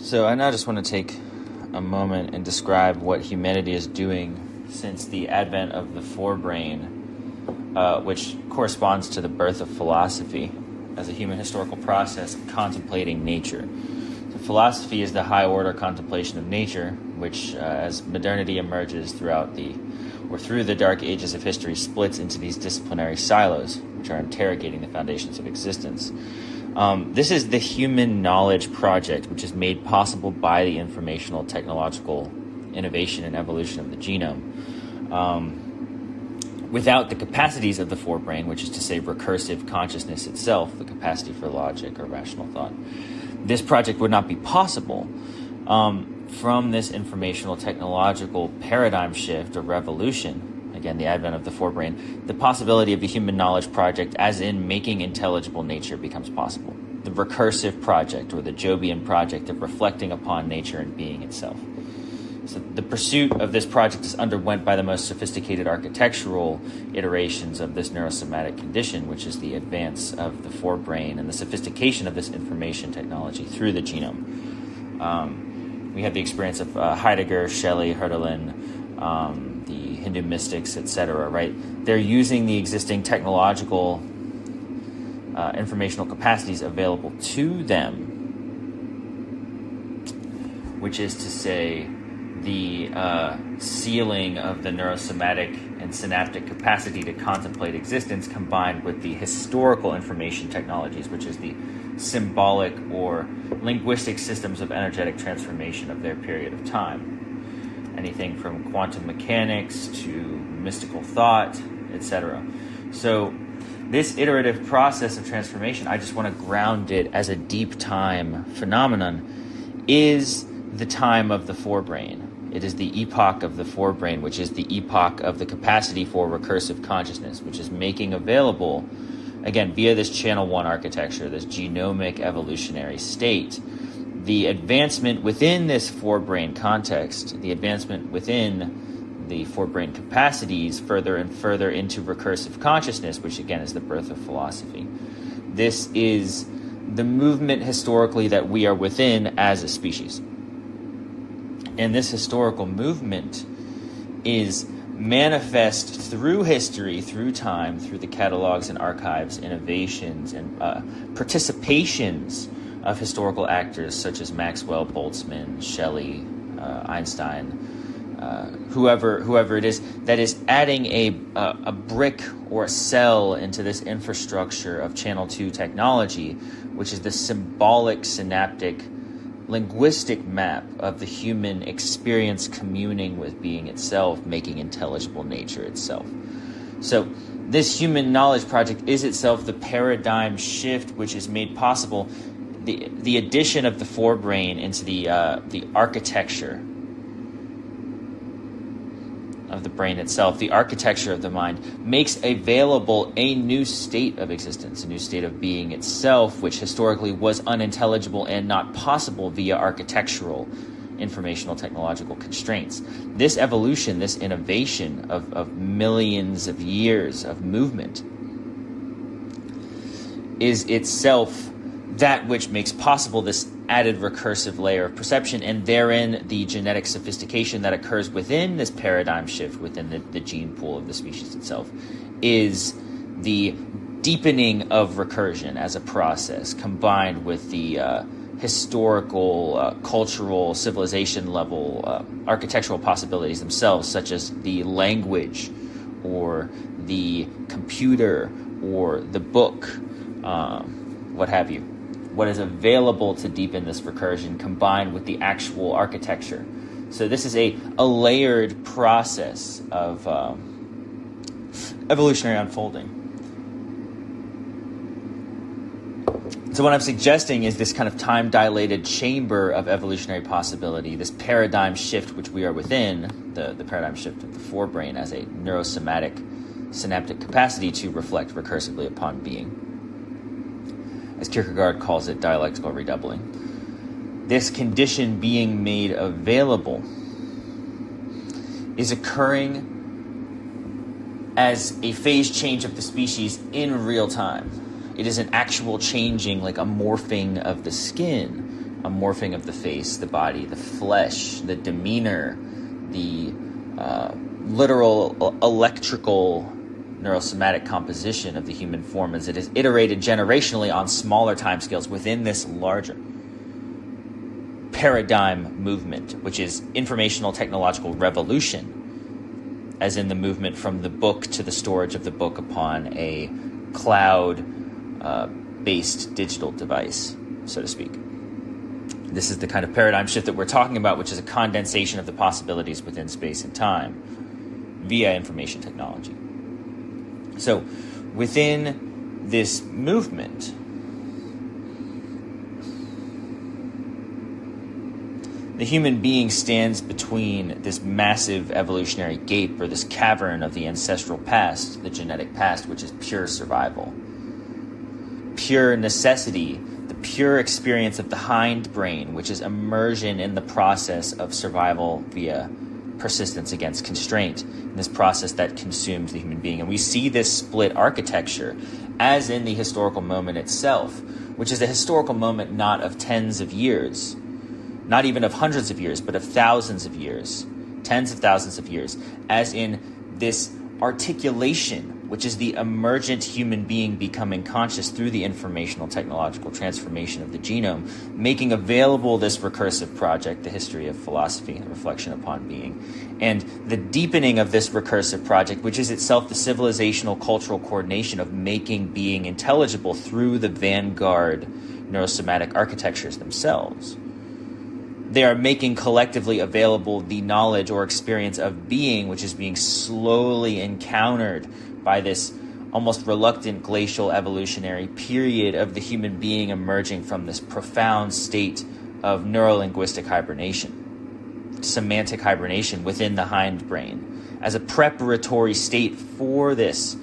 So I now just want to take a moment and describe what humanity is doing since the advent of the Forebrain, which corresponds to the birth of philosophy as a human historical process of contemplating nature. So philosophy is the high-order contemplation of nature, which, as modernity emerges through the dark ages of history, splits into these disciplinary silos, which are interrogating the foundations of existence. This is the human knowledge project, which is made possible by the informational technological innovation and evolution of the genome. Without the capacities of the forebrain, which is to say recursive consciousness itself, the capacity for logic or rational thought, this project would not be possible. From this informational technological paradigm shift or revolution, again, the advent of the forebrain, the possibility of the human knowledge project, as in making intelligible nature, becomes possible. The recursive project, or the Jobian project of reflecting upon nature and being itself. So the pursuit of this project is underwent by the most sophisticated architectural iterations of this neurosomatic condition, which is the advance of the forebrain and the sophistication of this information technology through the genome. We have the experience of Heidegger, Shelley, Hölderlin, the Hindu mystics, etc., right? They're using the existing technological informational capacities available to them, which is to say the sealing of the neurosomatic and synaptic capacity to contemplate existence combined with the historical information technologies, which is the symbolic or linguistic systems of energetic transformation of their period of time. Anything from quantum mechanics to mystical thought, etc. So this iterative process of transformation, I just want to ground it as a deep time phenomenon, is the time of the forebrain. It is the epoch of the forebrain, which is the epoch of the capacity for recursive consciousness, which is making available, again, via this channel 1 architecture, this genomic evolutionary state, the advancement within this forebrain context, the advancement within the forebrain capacities further and further into recursive consciousness, which again is the birth of philosophy. This is the movement historically that we are within as a species. And this historical movement is manifest through history, through time, through the catalogs and archives, innovations, and participations of historical actors such as Maxwell, Boltzmann, Shelley, Einstein, whoever it is, that is adding a brick or a cell into this infrastructure of Channel 2 technology, which is the symbolic synaptic linguistic map of the human experience communing with being itself, making intelligible nature itself. So this human knowledge project is itself the paradigm shift which is made possible, the addition of the forebrain into the architecture of the brain itself, the architecture of the mind, makes available a new state of existence, a new state of being itself, which historically was unintelligible and not possible via architectural, informational, technological constraints. This evolution, this innovation of millions of years of movement is itself that which makes possible this added recursive layer of perception, and therein the genetic sophistication that occurs within this paradigm shift within the gene pool of the species itself is the deepening of recursion as a process combined with the historical, cultural, civilization level architectural possibilities themselves, such as the language or the computer or the book, what have you. What is available to deepen this recursion combined with the actual architecture. So this is a layered process of evolutionary unfolding. So what I'm suggesting is this kind of time-dilated chamber of evolutionary possibility, this paradigm shift which we are within, the paradigm shift of the forebrain as a neurosomatic synaptic capacity to reflect recursively upon being. As Kierkegaard calls it, dialectical redoubling. This condition being made available is occurring as a phase change of the species in real time. It is an actual changing, like a morphing of the skin, a morphing of the face, the body, the flesh, the demeanor, the literal electrical neurosomatic composition of the human form as it is iterated generationally on smaller timescales within this larger paradigm movement, which is informational technological revolution, as in the movement from the book to the storage of the book upon a cloud-based digital device, so to speak. This is the kind of paradigm shift that we're talking about, which is a condensation of the possibilities within space and time via information technology. So within this movement, the human being stands between this massive evolutionary gape, or this cavern of the ancestral past, the genetic past, which is pure survival, pure necessity, the pure experience of the hindbrain, which is immersion in the process of survival via persistence against constraint, in this process that consumes the human being. And we see this split architecture as in the historical moment itself, which is a historical moment not of tens of years, not even of hundreds of years, but of thousands of years, tens of thousands of years, as in this articulation, which is the emergent human being becoming conscious through the informational technological transformation of the genome, making available this recursive project, the history of philosophy and reflection upon being, and the deepening of this recursive project, which is itself the civilizational cultural coordination of making being intelligible through the vanguard neurosomatic architectures themselves. They are making collectively available the knowledge or experience of being, which is being slowly encountered by this almost reluctant glacial evolutionary period of the human being emerging from this profound state of neurolinguistic hibernation, semantic hibernation within the hindbrain, as a preparatory state for this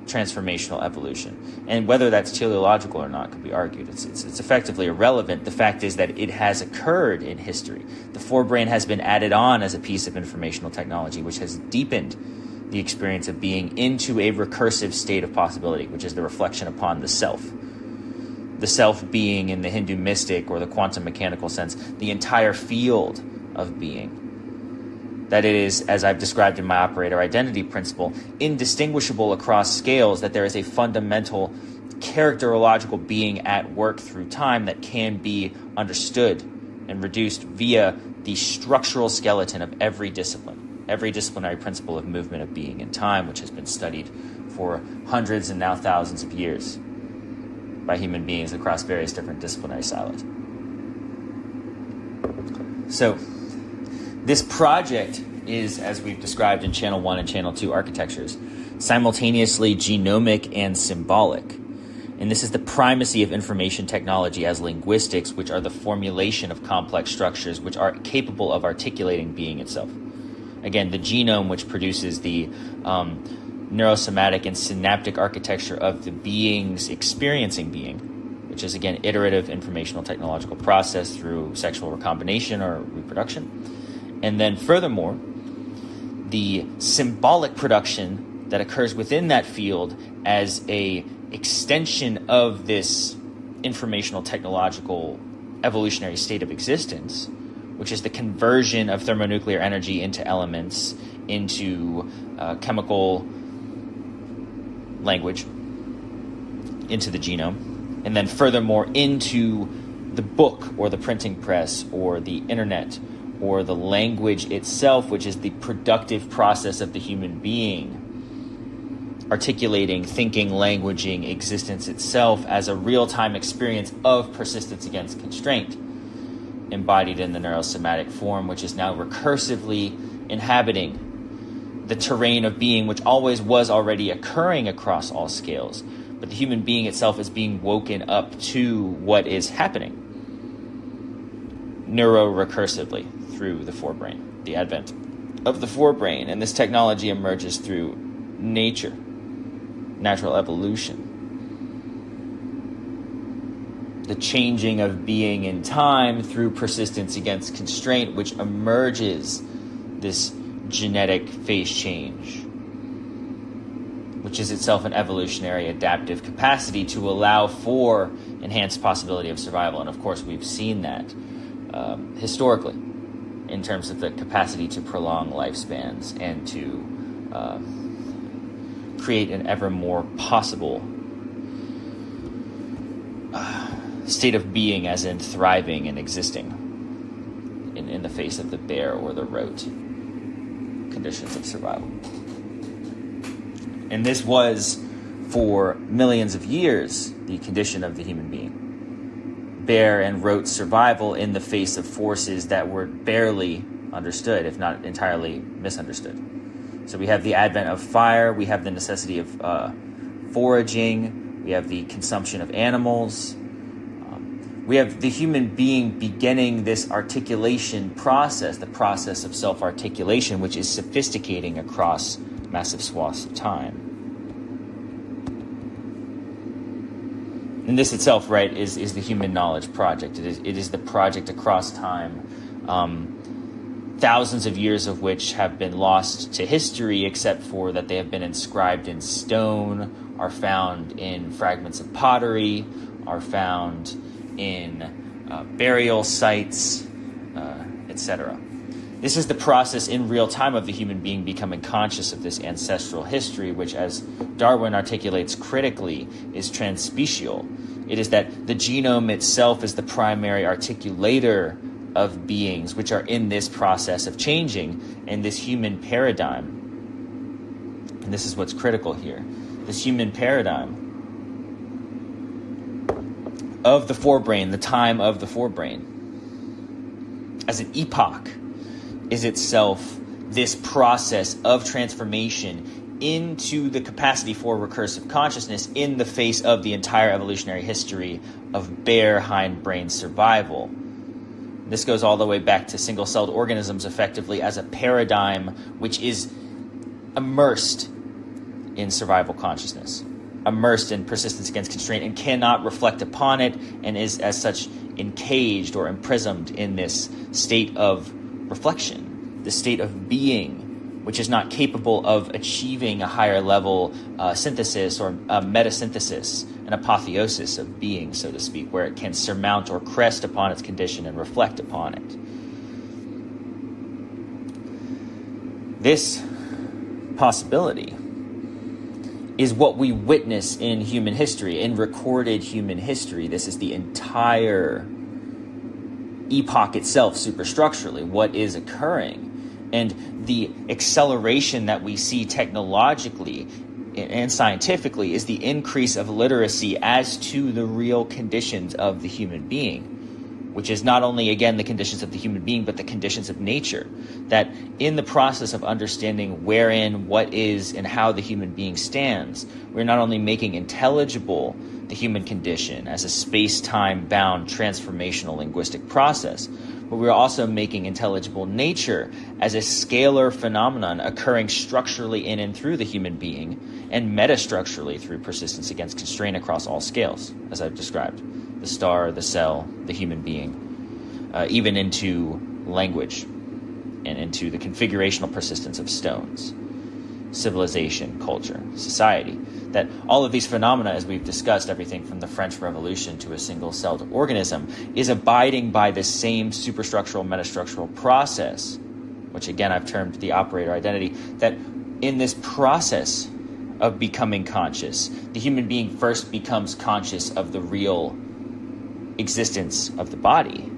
transformational evolution. And whether that's teleological or not could be argued. It's effectively irrelevant. The fact is that it has occurred in history. The forebrain has been added on as a piece of informational technology, which has deepened the experience of being into a recursive state of possibility, which is the reflection upon the self. The self being, in the Hindu mystic or the quantum mechanical sense, the entire field of being. That it is, as I've described in my operator identity principle, indistinguishable across scales, that there is a fundamental characterological being at work through time that can be understood and reduced via the structural skeleton of every discipline, every disciplinary principle of movement of being in time, which has been studied for hundreds and now thousands of years by human beings across various different disciplinary silos. So, this project is, as we've described in Channel 1 and Channel 2 architectures, simultaneously genomic and symbolic. And this is the primacy of information technology as linguistics, which are the formulation of complex structures which are capable of articulating being itself. Again, the genome, which produces the neurosomatic and synaptic architecture of the being's experiencing being, which is, again, iterative informational technological process through sexual recombination or reproduction. And then furthermore, the symbolic production that occurs within that field as a extension of this informational technological evolutionary state of existence, which is the conversion of thermonuclear energy into elements, into chemical language, into the genome, and then furthermore into the book or the printing press or the internet, or the language itself, which is the productive process of the human being, articulating, thinking, languaging existence itself as a real-time experience of persistence against constraint, embodied in the neurosomatic form, which is now recursively inhabiting the terrain of being, which always was already occurring across all scales. But the human being itself is being woken up to what is happening neuro-recursively through the forebrain, the advent of the forebrain. And this technology emerges through nature, natural evolution, the changing of being in time through persistence against constraint, which emerges this genetic phase change, which is itself an evolutionary adaptive capacity to allow for enhanced possibility of survival. And of course, we've seen that historically in terms of the capacity to prolong lifespans and to create an ever more possible state of being, as in thriving and existing in the face of the bear or the rote conditions of survival. And this was, for millions of years, the condition of the human being. Bear and rote survival in the face of forces that were barely understood, if not entirely misunderstood. So we have the advent of fire, we have the necessity of foraging, we have the consumption of animals, we have the human being beginning this articulation process, the process of self-articulation, which is sophisticating across massive swaths of time. And this itself, right, is the human knowledge project. It is the project across time, thousands of years of which have been lost to history, except for that they have been inscribed in stone, are found in fragments of pottery, are found in burial sites, etc. This is the process in real time of the human being becoming conscious of this ancestral history, which, as Darwin articulates critically, is transspecial. It is that the genome itself is the primary articulator of beings which are in this process of changing in this human paradigm. And this is what's critical here. This human paradigm of the forebrain, the time of the forebrain, as an epoch, is itself this process of transformation into the capacity for recursive consciousness in the face of the entire evolutionary history of bare hindbrain survival. This goes all the way back to single-celled organisms effectively as a paradigm which is immersed in survival consciousness, immersed in persistence against constraint, and cannot reflect upon it, and is as such encaged or imprisoned in this state of reflection, the state of being, which is not capable of achieving a higher level synthesis or metasynthesis, an apotheosis of being, so to speak, where it can surmount or crest upon its condition and reflect upon it. This possibility is what we witness in human history, in recorded human history. This is the entire epoch itself, superstructurally, what is occurring. And the acceleration that we see technologically and scientifically is the increase of literacy as to the real conditions of the human being, which is not only, again, the conditions of the human being, but the conditions of nature. That in the process of understanding wherein, what is, and how the human being stands, we're not only making intelligible the human condition as a space-time bound transformational linguistic process, but we're also making intelligible nature as a scalar phenomenon occurring structurally in and through the human being, and metastructurally through persistence against constraint across all scales, as I've described. The star, the cell, the human being, even into language and into the configurational persistence of stones, civilization, culture, society. That all of these phenomena, as we've discussed, everything from the French Revolution to a single-celled organism, is abiding by the same superstructural, metastructural process, which again I've termed the operator identity, that in this process of becoming conscious, the human being first becomes conscious of the real existence of the body,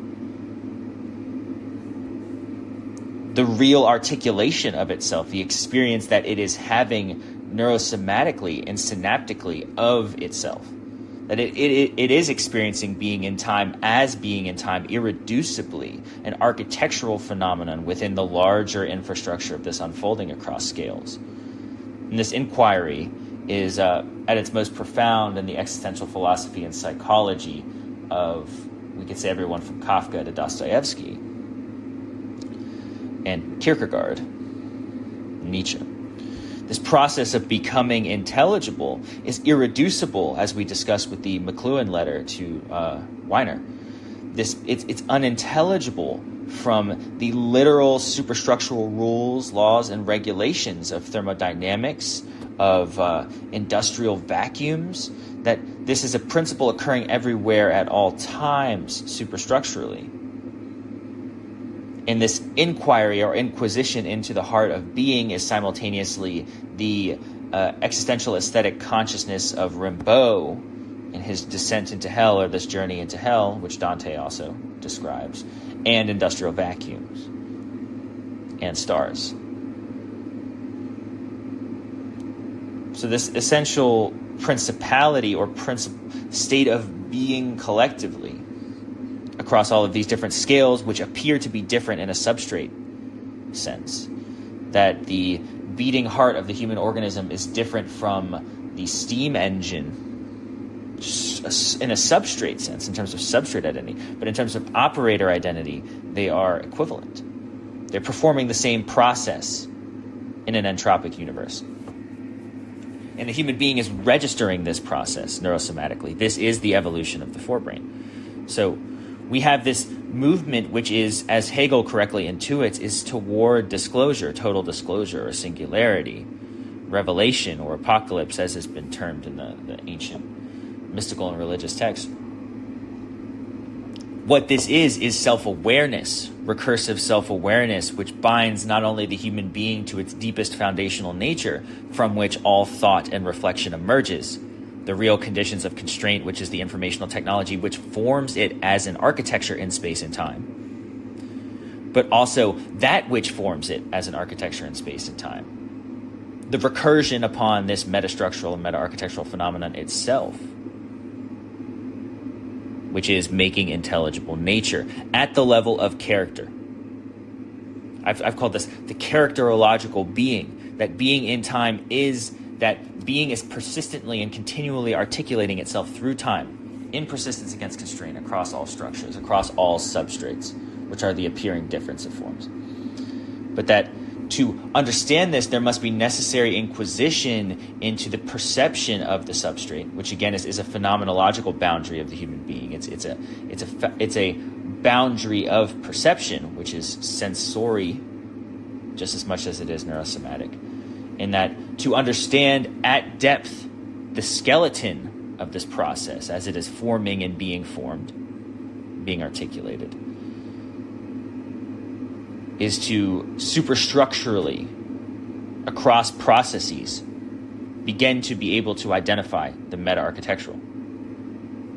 the real articulation of itself, the experience that it is having neurosomatically and synaptically of itself, that it is experiencing being in time as being in time irreducibly, an architectural phenomenon within the larger infrastructure of this unfolding across scales. And this inquiry is at its most profound in the existential philosophy and psychology of, we could say, everyone from Kafka to Dostoevsky and Kierkegaard, Nietzsche. This process of becoming intelligible is irreducible, as we discussed with the McLuhan letter to Weiner. It's unintelligible from the literal superstructural rules, laws, and regulations of thermodynamics, of industrial vacuums, that this is a principle occurring everywhere at all times superstructurally. And this inquiry or inquisition into the heart of being is simultaneously the existential aesthetic consciousness of Rimbaud in his descent into hell, or this journey into hell, which Dante also describes, and industrial vacuums and stars. So this essential principality or state of being collectively across all of these different scales, which appear to be different in a substrate sense, that the beating heart of the human organism is different from the steam engine in a substrate sense, in terms of substrate identity, but in terms of operator identity, they are equivalent. They're performing the same process in an entropic universe. And the human being is registering this process neurosomatically. This is the evolution of the forebrain. So we have this movement, which is, as Hegel correctly intuits, is toward disclosure, total disclosure, or singularity, revelation, or apocalypse, as has been termed in the ancient mystical and religious texts. What this is self-awareness, recursive self-awareness, which binds not only the human being to its deepest foundational nature, from which all thought and reflection emerges, the real conditions of constraint, which is the informational technology, which forms it as an architecture in space and time, but also that which forms it as an architecture in space and time. The recursion upon this metastructural and meta-architectural phenomenon itself, which is making intelligible nature at the level of character. I've called this the characterological being, that being in time is that being is persistently and continually articulating itself through time, in persistence against constraint, across all structures, across all substrates, which are the appearing difference of forms. But that to understand this, there must be necessary inquisition into the perception of the substrate, which again is a phenomenological boundary of the human being. It's a boundary of perception, which is sensory just as much as it is neurosomatic. In that to understand at depth the skeleton of this process as it is forming and being formed, being articulated, is to superstructurally, across processes, begin to be able to identify the meta-architectural,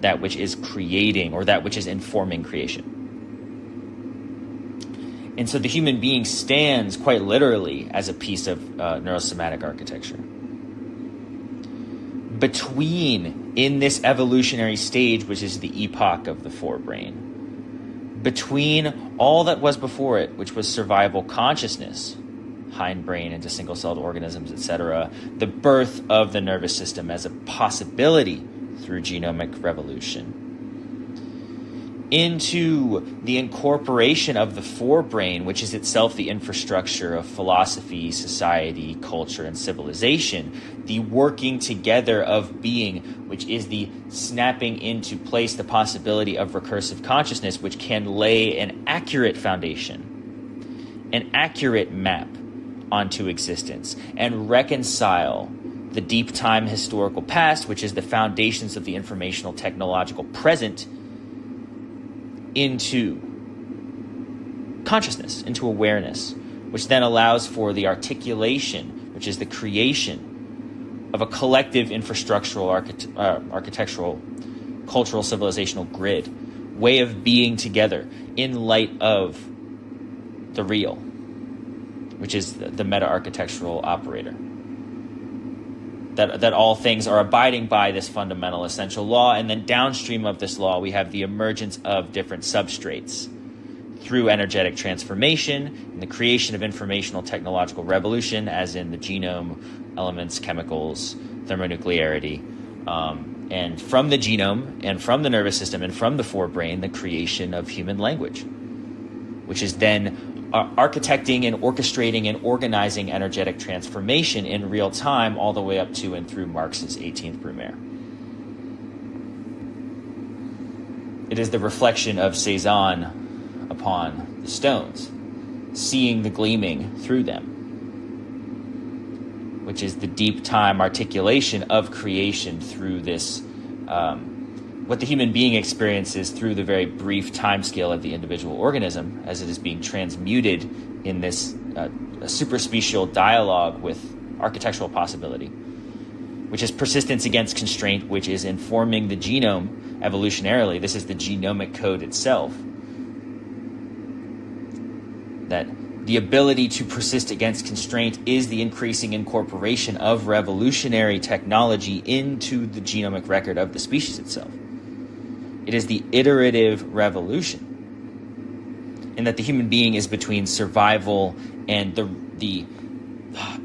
that which is creating or that which is informing creation. And so the human being stands quite literally as a piece of neurosomatic architecture. In this evolutionary stage, which is the epoch of the forebrain, between all that was before it, which was survival consciousness, hindbrain into single-celled organisms, etc., the birth of the nervous system as a possibility through genomic revolution, into the incorporation of the forebrain, which is itself the infrastructure of philosophy, society, culture, and civilization, the working together of being, which is the snapping into place the possibility of recursive consciousness, which can lay an accurate foundation, an accurate map onto existence, and reconcile the deep time historical past, which is the foundations of the informational technological present, into consciousness, into awareness, which then allows for the articulation, which is the creation of a collective infrastructural, architectural, cultural, civilizational grid, way of being together in light of the real, which is the meta-architectural operator. That all things are abiding by this fundamental essential law, and then downstream of this law we have the emergence of different substrates through energetic transformation and the creation of informational technological revolution, as in the genome, elements, chemicals, thermonuclearity, and from the genome and from the nervous system and from the forebrain, the creation of human language, which is then architecting and orchestrating and organizing energetic transformation in real time, all the way up to and through Marx's 18th Brumaire. It is the reflection of Cézanne upon the stones, seeing the gleaming through them, which is the deep time articulation of creation through this what the human being experiences through the very brief timescale of the individual organism as it is being transmuted in this superspecial dialogue with architectural possibility, which is persistence against constraint, which is informing the genome evolutionarily. This is the genomic code itself. That the ability to persist against constraint is the increasing incorporation of revolutionary technology into the genomic record of the species itself. It is the iterative revolution, in that the human being is between survival and the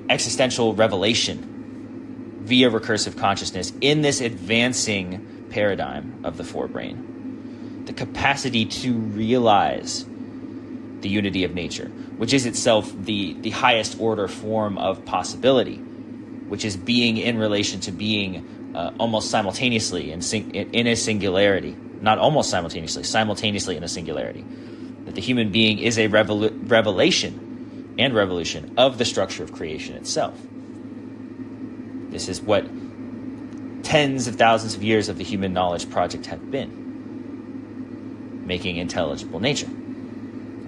existential revelation via recursive consciousness in this advancing paradigm of the forebrain. The capacity to realize the unity of nature, which is itself the highest order form of possibility, which is being in relation to being almost simultaneously in a singularity. Not almost simultaneously in a singularity. That the human being is a revelation and revolution of the structure of creation itself. This is what tens of thousands of years of the Human Knowledge Project have been, making intelligible nature.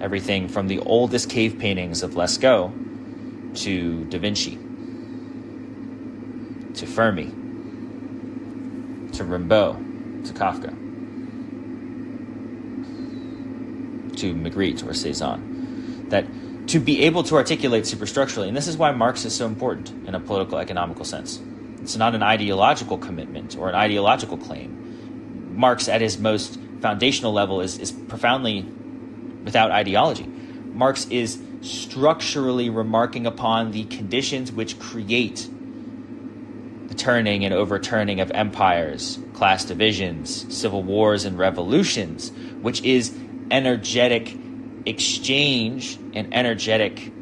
Everything from the oldest cave paintings of Lascaux to Da Vinci, to Fermi, to Rimbaud, to Kafka, to Magritte or Cezanne, that to be able to articulate superstructurally, and this is why Marx is so important in a political economical sense. It's not an ideological commitment or an ideological claim. Marx, at his most foundational level, is profoundly without ideology. Marx is structurally remarking upon the conditions which create the turning and overturning of empires, class divisions, civil wars, and revolutions, which is energetic exchange and energetic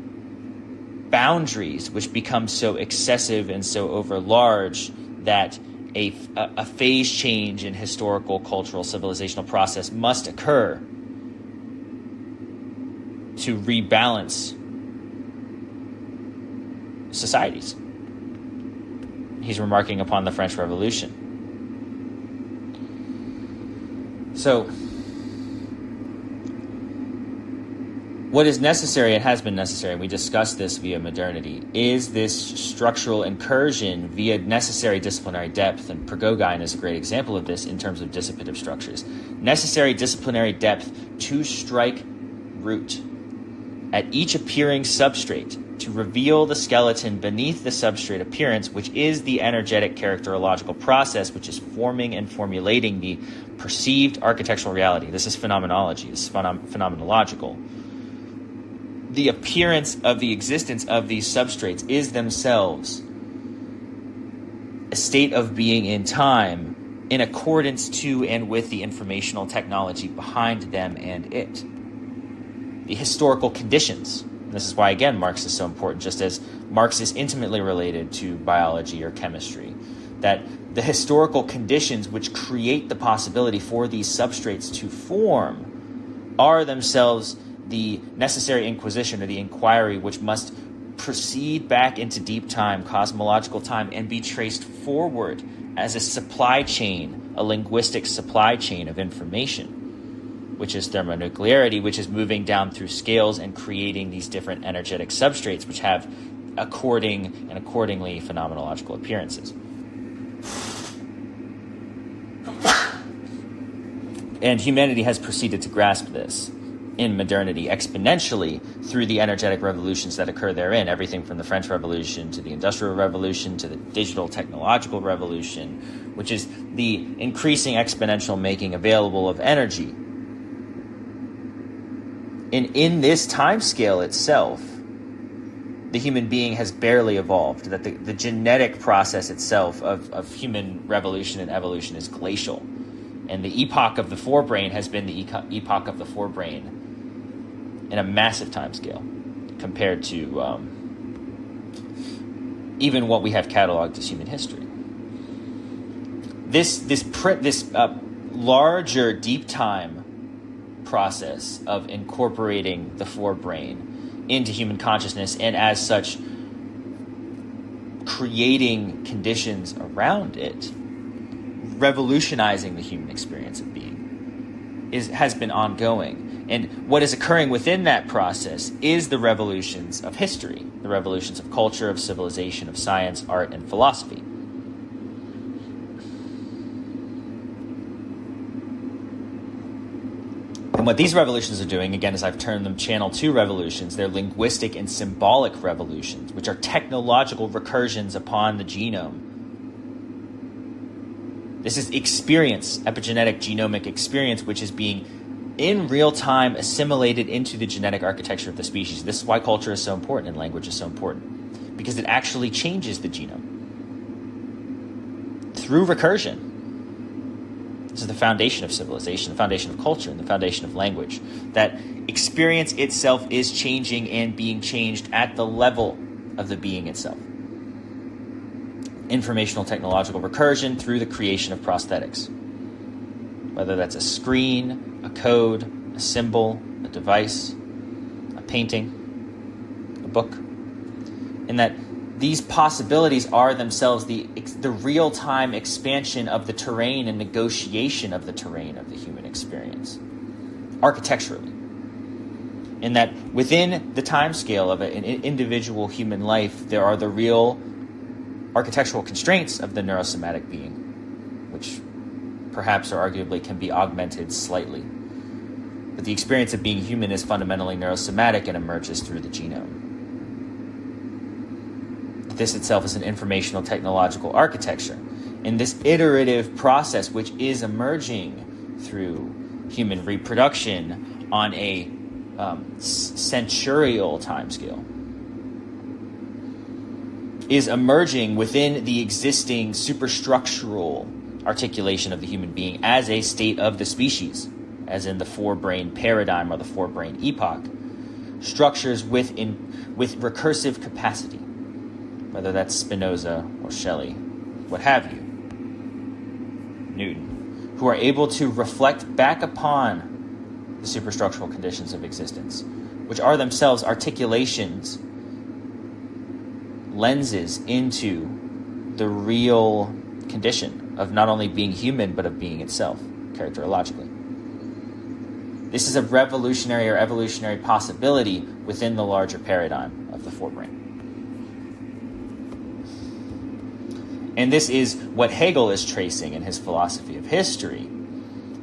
boundaries which become so excessive and so overlarge that a phase change in historical, cultural, civilizational process must occur to rebalance societies. He's remarking upon the French Revolution. So, what is necessary and has been necessary, and we discussed this via modernity, is this structural incursion via necessary disciplinary depth, and Prigogine is a great example of this in terms of dissipative structures. Necessary disciplinary depth to strike root at each appearing substrate, to reveal the skeleton beneath the substrate appearance, which is the energetic characterological process which is forming and formulating the perceived architectural reality. This is phenomenology, this is phenomenological. The appearance of the existence of these substrates is themselves a state of being in time in accordance to and with the informational technology behind them and it. The historical conditions. And this is why, again, Marx is so important, just as Marx is intimately related to biology or chemistry. That the historical conditions which create the possibility for these substrates to form are themselves the necessary inquisition or the inquiry which must proceed back into deep time, cosmological time, and be traced forward as a supply chain, a linguistic supply chain of information, which is thermonuclearity, which is moving down through scales and creating these different energetic substrates which have accordingly phenomenological appearances. And humanity has proceeded to grasp this in modernity exponentially through the energetic revolutions that occur therein, everything from the French Revolution to the Industrial Revolution to the digital technological revolution, which is the increasing exponential making available of energy. And in this time scale itself, the human being has barely evolved, that the genetic process itself of human revolution and evolution is glacial. And the epoch of the forebrain has been the epoch of the forebrain in a massive time scale compared to even what we have cataloged as human history. This larger deep time process of incorporating the forebrain into human consciousness, and as such creating conditions around it, revolutionizing the human experience of being has been ongoing. And what is occurring within that process is the revolutions of history, the revolutions of culture, of civilization, of science, art, and philosophy. And what these revolutions are doing, again, as I've termed them Channel 2 revolutions, they're linguistic and symbolic revolutions, which are technological recursions upon the genome. This is experience, epigenetic genomic experience, which is being in real time assimilated into the genetic architecture of the species. This is why culture is so important and language is so important, because it actually changes the genome through recursion. This is the foundation of civilization, the foundation of culture, and the foundation of language. That experience itself is changing and being changed at the level of the being itself. Informational technological recursion through the creation of prosthetics. Whether that's a screen, a code, a symbol, a device, a painting, a book. And that these possibilities are themselves the real-time expansion of the terrain and negotiation of the terrain of the human experience, architecturally. In that within the time scale of an individual human life, there are the real architectural constraints of the neurosomatic being, which perhaps or arguably can be augmented slightly. But the experience of being human is fundamentally neurosomatic and emerges through the genome. This itself is an informational technological architecture. In this iterative process, which is emerging through human reproduction on a centurial timescale, is emerging within the existing superstructural articulation of the human being as a state of the species, as in the forebrain paradigm or the forebrain epoch, structures with recursive capacity, whether that's Spinoza or Shelley, what have you, Newton, who are able to reflect back upon the superstructural conditions of existence, which are themselves articulations, lenses into the real condition of not only being human, but of being itself, characterologically. This is a revolutionary or evolutionary possibility within the larger paradigm of the forebrain. And this is what Hegel is tracing in his philosophy of history,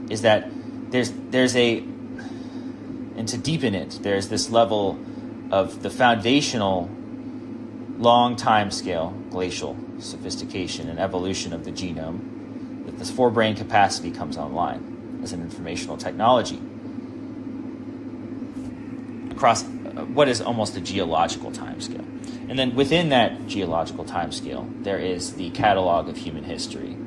is that there's a, and to deepen it, there's this level of the foundational long time scale glacial sophistication and evolution of the genome, that this forebrain capacity comes online as an informational technology across what is almost a geological timescale. And then within that geological timescale, there is the catalog of human history,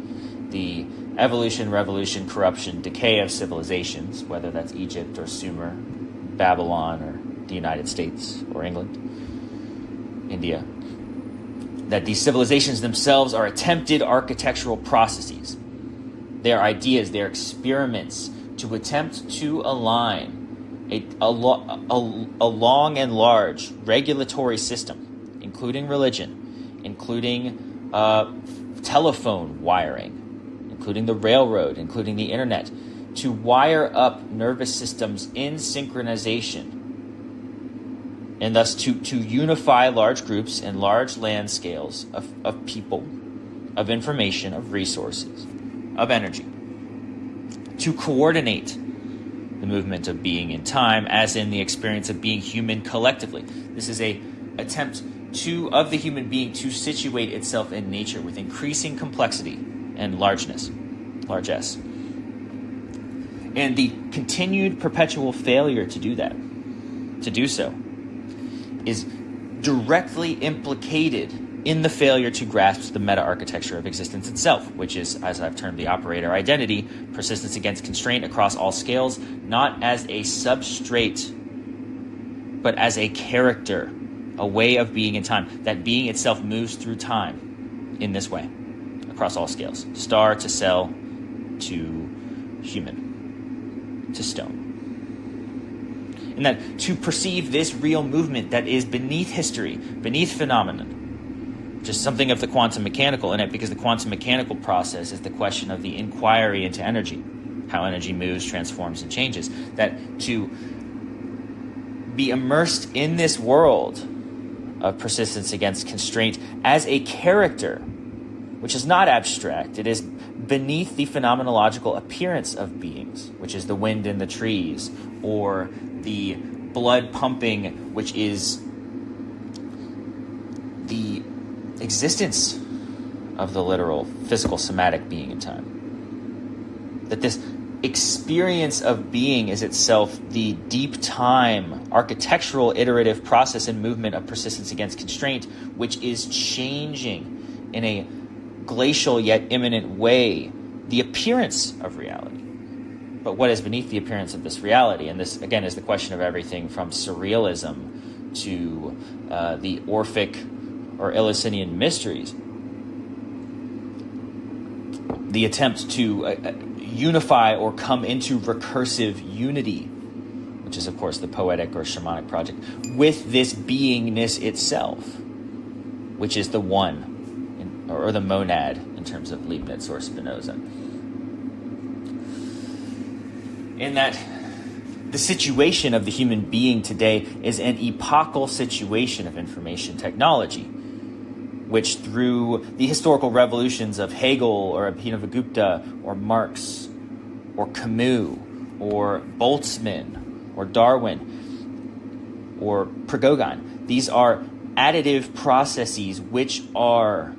the evolution, revolution, corruption, decay of civilizations, whether that's Egypt or Sumer, Babylon or the United States or England, India. That these civilizations themselves are attempted architectural processes. They are ideas, they are experiments to attempt to align a long and large regulatory system, including religion, including telephone wiring, including the railroad, including the internet, to wire up nervous systems in synchronization, and thus to unify large groups and large land scales of people, of information, of resources, of energy, to coordinate the movement of being in time, as in the experience of being human collectively. This is a attempt of the human being to situate itself in nature with increasing complexity and largeness, largesse. And the continued perpetual failure to do that, to do so, is directly implicated in the failure to grasp the meta-architecture of existence itself, which is, as I've termed the operator identity, persistence against constraint across all scales, not as a substrate, but as a character, a way of being in time. That being itself moves through time in this way, across all scales. Star to cell to human to stone. And that to perceive this real movement that is beneath history, beneath phenomenon, just something of the quantum mechanical in it, because the quantum mechanical process is the question of the inquiry into energy, how energy moves, transforms, and changes. That to be immersed in this world of persistence against constraint as a character, which is not abstract, it is beneath the phenomenological appearance of beings, which is the wind in the trees, or the blood pumping, which is the existence of the literal physical somatic being in time. That this experience of being is itself the deep time, architectural, iterative process and movement of persistence against constraint, which is changing in a glacial yet imminent way the appearance of reality. But what is beneath the appearance of this reality? And this, again, is the question of everything from surrealism to the Orphic or Eleusinian mysteries. The attempt to unify or come into recursive unity, which is, of course, the poetic or shamanic project, with this beingness itself, which is the one, or the monad in terms of Leibniz or Spinoza. In that the situation of the human being today is an epochal situation of information technology, which through the historical revolutions of Hegel or Abhinavagupta or Marx or Camus or Boltzmann or Darwin or Prigogine, these are additive processes which are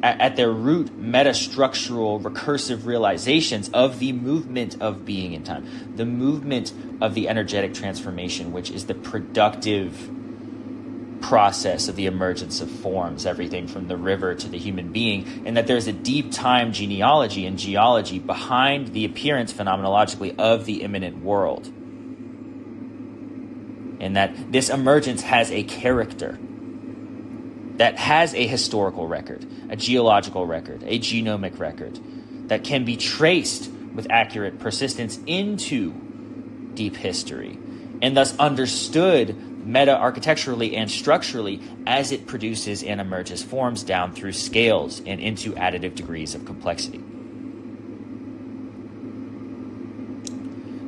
at their root metastructural recursive realizations of the movement of being in time, the movement of the energetic transformation, which is the productive process of the emergence of forms, everything from the river to the human being, and that there's a deep time genealogy and geology behind the appearance phenomenologically of the immanent world. And that this emergence has a character that has a historical record, a geological record, a genomic record that can be traced with accurate persistence into deep history, and thus understood meta-architecturally and structurally as it produces and emerges forms down through scales and into additive degrees of complexity.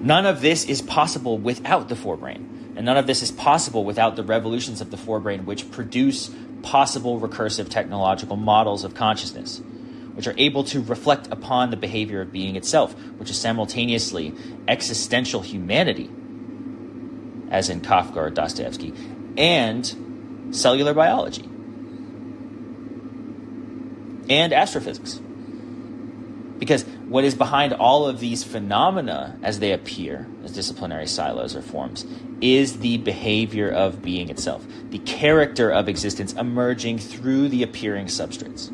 None of this is possible without the forebrain, and none of this is possible without the revolutions of the forebrain, which produce possible recursive technological models of consciousness, which are able to reflect upon the behavior of being itself, which is simultaneously existential humanity, as in Kafka or Dostoevsky, and cellular biology, and astrophysics. Because what is behind all of these phenomena as they appear as disciplinary silos or forms is the behavior of being itself, the character of existence emerging through the appearing substrates.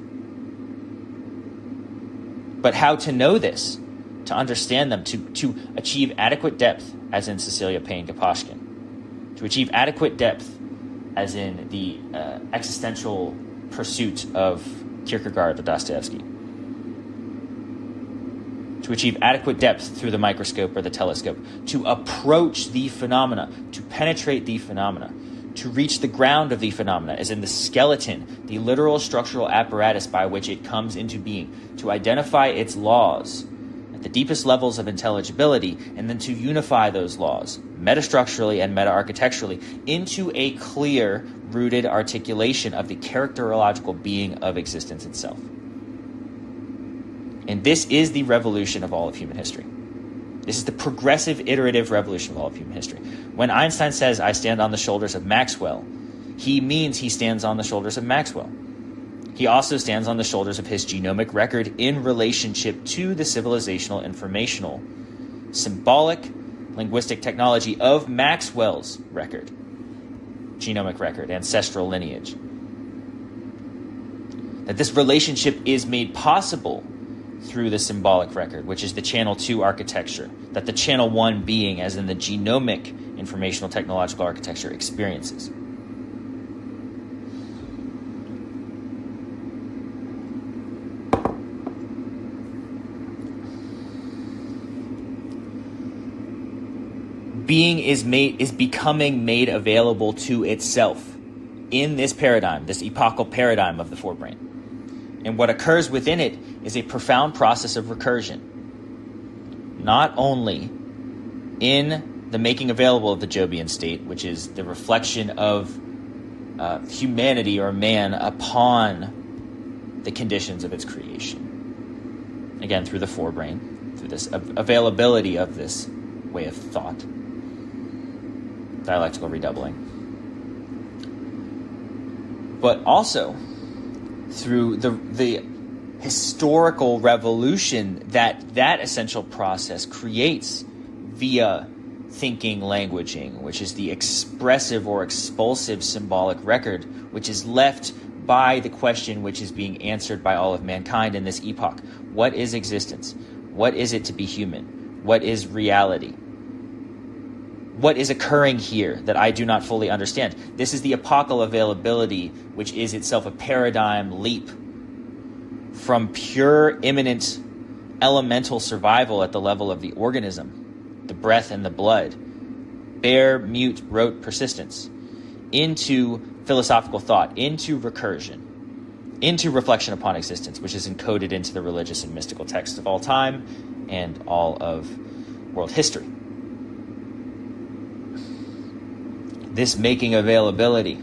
But how to know this, to understand them, to achieve adequate depth, as in Cecilia Payne-Gaposchkin, to achieve adequate depth, as in the existential pursuit of Kierkegaard or Dostoevsky, to achieve adequate depth through the microscope or the telescope, to approach the phenomena, to penetrate the phenomena, to reach the ground of the phenomena, as in the skeleton, the literal structural apparatus by which it comes into being, to identify its laws at the deepest levels of intelligibility, and then to unify those laws, metastructurally and meta-architecturally, into a clear, rooted articulation of the characterological being of existence itself. And this is the revolution of all of human history. This is the progressive, iterative revolution of all of human history. When Einstein says, "I stand on the shoulders of Maxwell," he means he stands on the shoulders of Maxwell. He also stands on the shoulders of his genomic record in relationship to the civilizational, informational, symbolic, linguistic technology of Maxwell's record, genomic record, ancestral lineage. That this relationship is made possible through the symbolic record, which is the channel 2 architecture, that the channel 1 being, as in the genomic informational technological architecture, experiences. Being is becoming made available to itself in this paradigm, this epochal paradigm of the forebrain. And what occurs within it is a profound process of recursion, not only in the making available of the Jobian state, which is the reflection of humanity or man upon the conditions of its creation. Again, through the forebrain, through this availability of this way of thought, dialectical redoubling. But also through the historical revolution that essential process creates via thinking languaging, which is the expressive or expulsive symbolic record, which is left by the question which is being answered by all of mankind in this epoch. What is existence? What is it to be human? What is reality? What is occurring here that I do not fully understand? This is the epochal availability, which is itself a paradigm leap from pure immanent elemental survival at the level of the organism, the breath and the blood, bare, mute, rote persistence, into philosophical thought, into recursion, into reflection upon existence, which is encoded into the religious and mystical texts of all time and all of world history. This making availability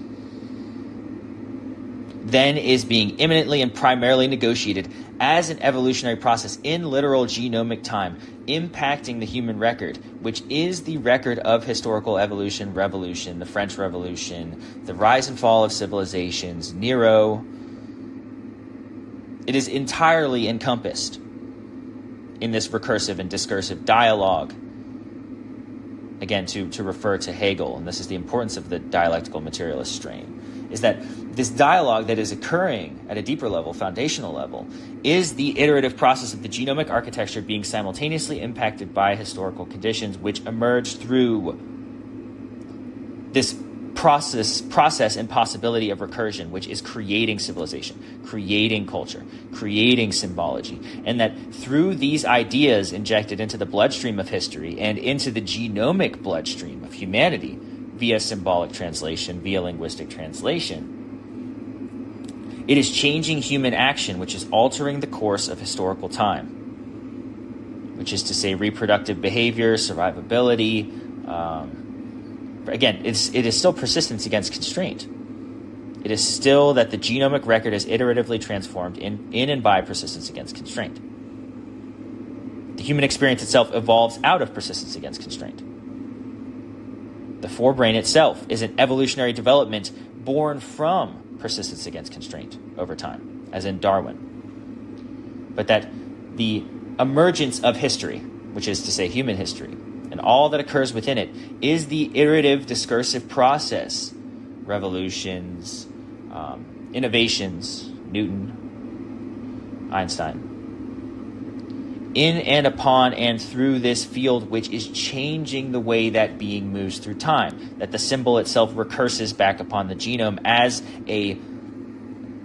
then is being imminently and primarily negotiated as an evolutionary process in literal genomic time, impacting the human record, which is the record of historical evolution, revolution, the French Revolution, the rise and fall of civilizations, Nero. It is entirely encompassed in this recursive and discursive dialogue. Again, to refer to Hegel, and this is the importance of the dialectical materialist strain, is that this dialogue that is occurring at a deeper level, foundational level, is the iterative process of the genomic architecture being simultaneously impacted by historical conditions which emerge through this process and possibility of recursion, which is creating civilization, creating culture, creating symbology. And that through these ideas injected into the bloodstream of history and into the genomic bloodstream of humanity via symbolic translation, via linguistic translation, it is changing human action, which is altering the course of historical time, which is to say reproductive behavior, survivability. Again, it is still persistence against constraint. It is still that the genomic record is iteratively transformed in and by persistence against constraint. The human experience itself evolves out of persistence against constraint. The forebrain itself is an evolutionary development born from persistence against constraint over time, as in Darwin. But that the emergence of history, which is to say human history, and all that occurs within it, is the iterative discursive process. Revolutions, innovations, Newton, Einstein. In and upon and through this field, which is changing the way that being moves through time, that the symbol itself recurses back upon the genome as a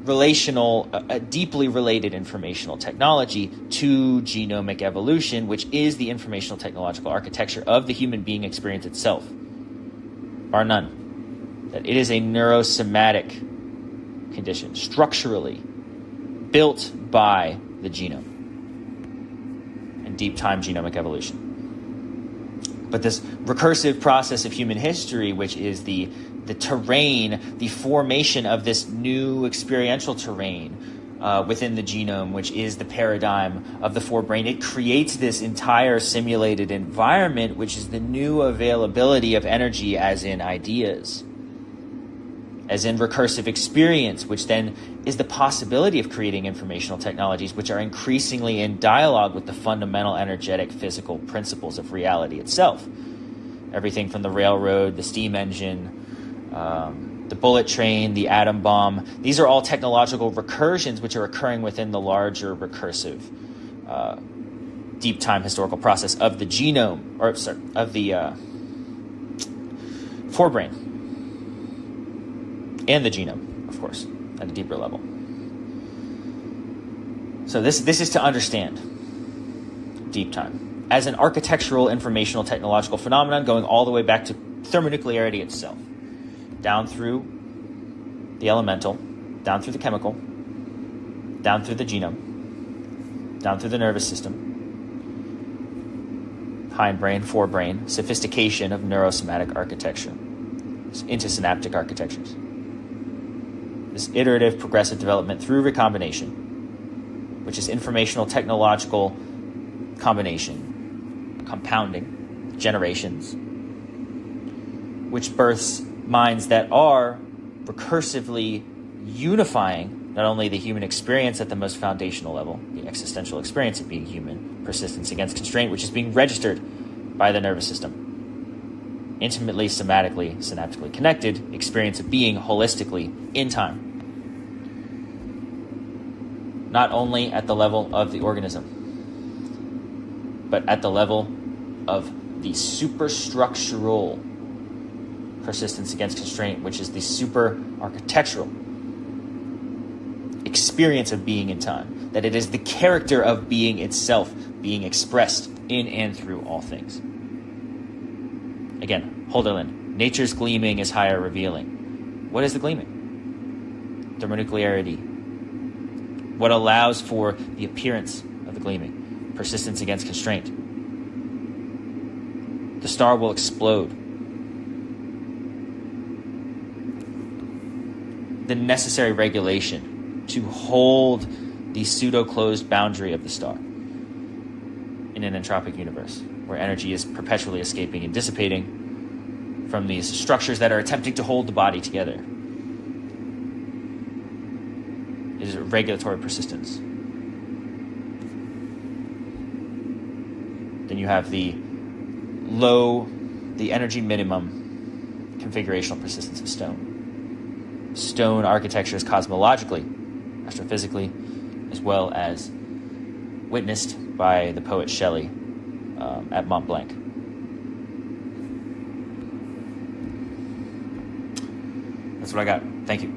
relational, a deeply related informational technology to genomic evolution, which is the informational technological architecture of the human being experience itself, bar none. That it is a neurosomatic condition, structurally built by the genome and deep time genomic evolution. But this recursive process of human history, which is the terrain, the formation of this new experiential terrain within the genome, which is the paradigm of the forebrain. It creates this entire simulated environment, which is the new availability of energy as in ideas, as in recursive experience, which then is the possibility of creating informational technologies which are increasingly in dialogue with the fundamental energetic physical principles of reality itself. Everything from the railroad, the steam engine, the bullet train, the atom bomb. These are all technological recursions which are occurring within the larger recursive deep time historical process of the genome, or sorry, of the forebrain and the genome, of course, at a deeper level. So this is to understand deep time as an architectural, informational, technological phenomenon going all the way back to thermonuclearity itself, down through the elemental, down through the chemical, down through the genome, down through the nervous system, hindbrain, forebrain, sophistication of neurosomatic architecture into synaptic architectures. This iterative progressive development through recombination, which is informational technological combination, compounding, generations, which births minds that are recursively unifying not only the human experience at the most foundational level, the existential experience of being human, persistence against constraint, which is being registered by the nervous system, intimately, somatically, synaptically connected experience of being holistically in time. Not only at the level of the organism, but at the level of the superstructural persistence against constraint, which is the super architectural experience of being in time, that it is the character of being itself being expressed in and through all things. Again, Holderlin, nature's gleaming is higher revealing. What is the gleaming? Thermonuclearity. What allows for the appearance of the gleaming? Persistence against constraint. The star will explode. The necessary regulation to hold the pseudo-closed boundary of the star in an entropic universe where energy is perpetually escaping and dissipating from these structures that are attempting to hold the body together. It is a regulatory persistence. Then you have the energy minimum configurational persistence of stone. Stone architecture is cosmologically, astrophysically, as well as witnessed by the poet Shelley at Mont Blanc. That's what I got. Thank you.